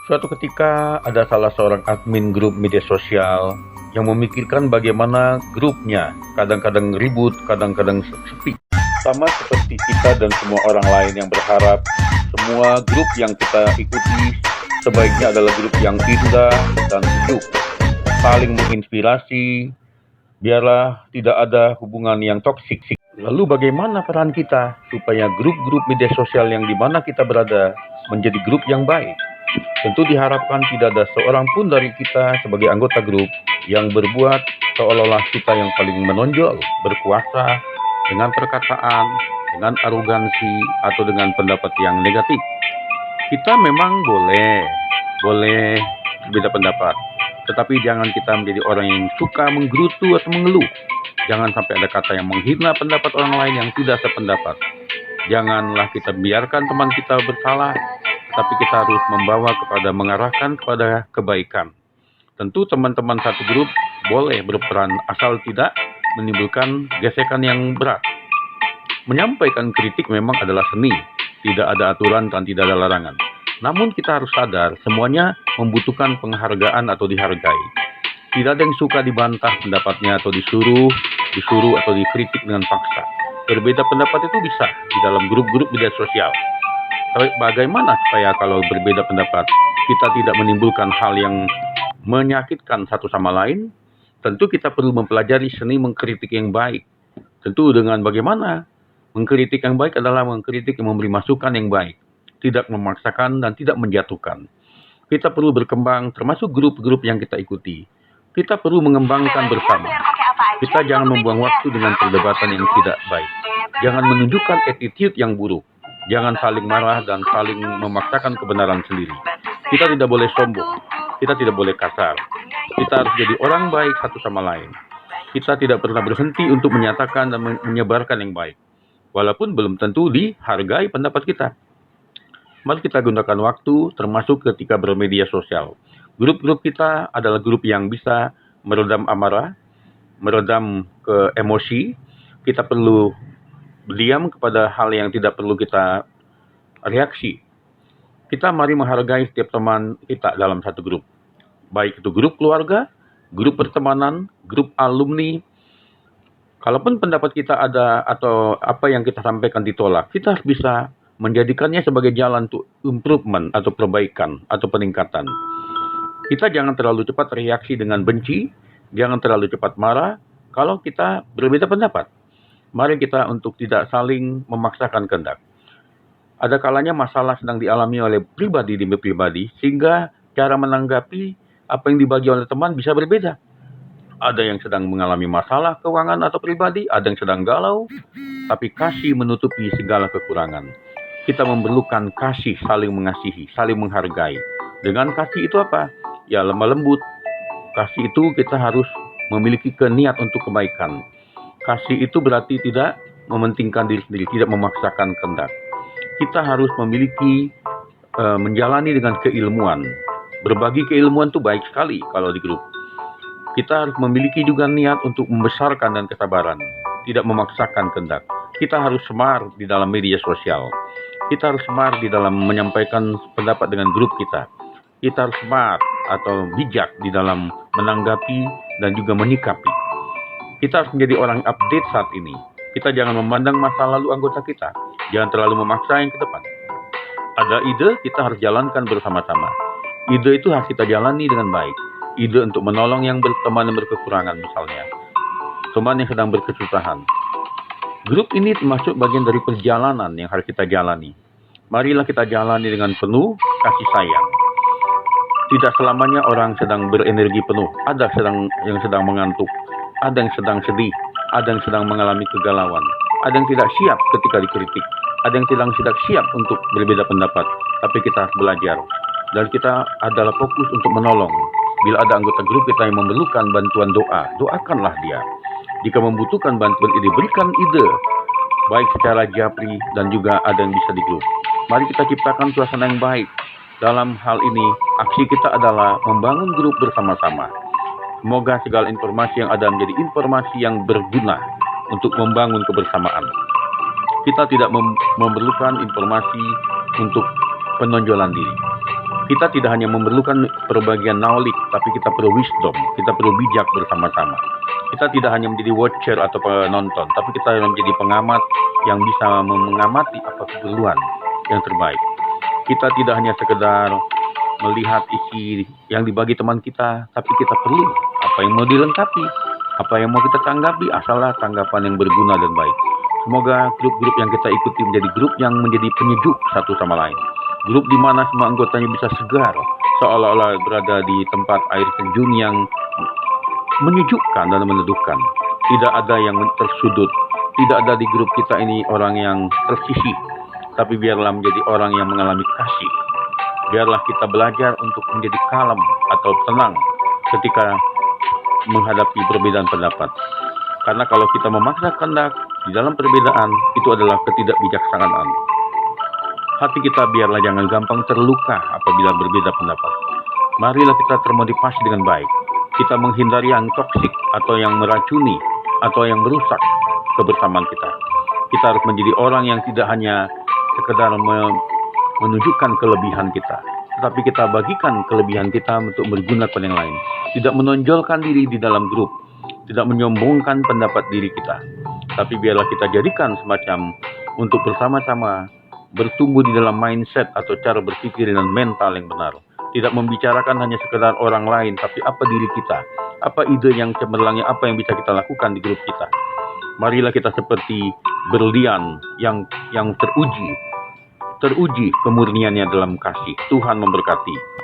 Suatu ketika ada salah seorang admin grup media sosial yang memikirkan bagaimana grupnya kadang-kadang ribut, kadang-kadang sepi. Sama seperti kita dan semua orang lain yang berharap semua grup yang kita ikuti sebaiknya adalah grup yang indah dan sejuk, saling menginspirasi, biarlah tidak ada hubungan yang toksik. Lalu bagaimana peran kita supaya grup-grup media sosial yang di mana kita berada menjadi grup yang baik? Tentu diharapkan tidak ada seorang pun dari kita sebagai anggota grup yang berbuat seolah-olah kita yang paling menonjol, berkuasa, dengan perkataan, dengan arogansi, atau dengan pendapat yang negatif. Kita memang boleh berbeda pendapat, tetapi jangan kita menjadi orang yang suka menggerutu atau mengeluh. Jangan sampai ada kata yang menghina pendapat orang lain yang tidak sependapat. Janganlah kita biarkan teman kita bersalah, tapi kita harus mengarahkan kepada kebaikan. Tentu teman-teman satu grup boleh berperan asal tidak menimbulkan gesekan yang berat. Menyampaikan kritik memang adalah seni, tidak ada aturan dan tidak ada larangan. Namun kita harus sadar semuanya membutuhkan penghargaan atau dihargai. Tidak ada yang suka dibantah pendapatnya atau disuruh atau dikritik dengan paksa. Berbeda pendapat itu bisa di dalam grup-grup media sosial. Bagaimana supaya kalau berbeda pendapat kita tidak menimbulkan hal yang menyakitkan satu sama lain? Tentu kita perlu mempelajari seni mengkritik yang baik. Tentu dengan bagaimana? Mengkritik yang baik adalah mengkritik yang memberi masukan yang baik, tidak memaksakan dan tidak menjatuhkan. Kita perlu berkembang termasuk grup-grup yang kita ikuti. Kita perlu mengembangkan bersama. Kita jangan membuang waktu dengan perdebatan yang tidak baik. Jangan menunjukkan attitude yang buruk. Jangan saling marah dan saling memaksakan kebenaran sendiri. Kita tidak boleh sombong. Kita tidak boleh kasar. Kita harus jadi orang baik satu sama lain. Kita tidak pernah berhenti untuk menyatakan dan menyebarkan yang baik. Walaupun belum tentu dihargai pendapat kita. Mari kita gunakan waktu termasuk ketika bermedia sosial. Grup-grup kita adalah grup yang bisa meredam amarah, meredam emosi. Kita perlu berdiam kepada hal yang tidak perlu kita reaksi. Kita mari menghargai setiap teman kita dalam satu grup. Baik itu grup keluarga, grup pertemanan, grup alumni. Kalaupun pendapat kita ada atau apa yang kita sampaikan ditolak, kita harus bisa menjadikannya sebagai jalan untuk improvement atau perbaikan atau peningkatan. Kita jangan terlalu cepat reaksi dengan benci, jangan terlalu cepat marah kalau kita berbeda pendapat. Mari kita untuk tidak saling memaksakan kehendak. Ada kalanya masalah sedang dialami oleh pribadi demi pribadi, sehingga cara menanggapi apa yang dibagi oleh teman bisa berbeda. Ada yang sedang mengalami masalah keuangan atau pribadi, ada yang sedang galau, tapi kasih menutupi segala kekurangan. Kita memerlukan kasih, saling mengasihi, saling menghargai. Dengan kasih itu apa? Ya, lemah lembut. Kasih itu kita harus memiliki niat untuk kebaikan. Kasih itu berarti tidak mementingkan diri sendiri, tidak memaksakan kehendak. Kita harus memiliki menjalani dengan keilmuan. Berbagi keilmuan itu baik sekali kalau di grup. Kita harus memiliki juga niat untuk membesarkan dan kesabaran, tidak memaksakan kehendak. Kita harus smart di dalam media sosial. Kita harus smart di dalam menyampaikan pendapat dengan grup kita. Kita harus smart atau bijak di dalam menanggapi dan juga menyikapi. Kita harus menjadi orang update saat ini. Kita jangan memandang masa lalu anggota kita. Jangan terlalu memaksa yang ke depan. Ada ide, kita harus jalankan bersama-sama. Ide itu harus kita jalani dengan baik. Ide untuk menolong yang teman yang berkekurangan misalnya. Teman yang sedang berkesusahan. Grup ini termasuk bagian dari perjalanan yang harus kita jalani. Marilah kita jalani dengan penuh kasih sayang. Tidak selamanya orang sedang berenergi penuh. Ada yang sedang mengantuk. Ada yang sedang sedih. Ada yang sedang mengalami kegalauan. Ada yang tidak siap ketika dikritik. Ada yang tidak siap untuk berbeda pendapat. Tapi kita harus belajar. Dan kita adalah fokus untuk menolong. Bila ada anggota grup kita yang memerlukan bantuan doa, doakanlah dia. Jika membutuhkan bantuan ide, berikan ide. Baik secara japri dan juga ada yang bisa di grup. Mari kita ciptakan suasana yang baik. Dalam hal ini, aksi kita adalah membangun grup bersama-sama. Semoga segala informasi yang ada menjadi informasi yang berguna untuk membangun kebersamaan. Kita tidak memerlukan informasi untuk penonjolan diri. Kita tidak hanya memerlukan perbagian knowledge, tapi kita perlu wisdom, kita perlu bijak bersama-sama. Kita tidak hanya menjadi watcher atau penonton, tapi kita menjadi pengamat yang bisa mengamati apa keperluan yang terbaik. Kita tidak hanya sekedar melihat isi yang dibagi teman kita, tapi kita perlu apa yang mau dilengkapi, apa yang mau kita tanggapi, asallah tanggapan yang berguna dan baik. Semoga grup-grup yang kita ikuti menjadi grup yang menjadi penyejuk satu sama lain. Grup di mana semua anggotanya bisa segar, seolah-olah berada di tempat air terjun yang menyejukkan dan meneduhkan. Tidak ada yang tersudut, tidak ada di grup kita ini orang yang tersisih, tapi biarlah menjadi orang yang mengalami kasih. Biarlah kita belajar untuk menjadi kalem atau tenang ketika menghadapi perbedaan pendapat. Karena kalau kita memaksa kehendak di dalam perbedaan, itu adalah ketidakbijaksanaan. Hati kita biarlah jangan gampang terluka apabila berbeda pendapat. Marilah kita termotivasi dengan baik. Kita menghindari yang toksik atau yang meracuni atau yang merusak kebersamaan kita. Kita harus menjadi orang yang tidak hanya sekedar menunjukkan kelebihan kita, tetapi kita bagikan kelebihan kita untuk berguna kepada yang lain. Tidak menonjolkan diri di dalam grup, tidak menyombongkan pendapat diri kita, tapi biarlah kita jadikan semacam untuk bersama-sama bertumbuh di dalam mindset atau cara berpikir dan mental yang benar. Tidak membicarakan hanya sekedar orang lain, tapi apa diri kita, apa ide yang cemerlangnya, apa yang bisa kita lakukan di grup kita. Marilah kita seperti berlian yang teruji kemurniannya dalam kasih. Tuhan memberkati.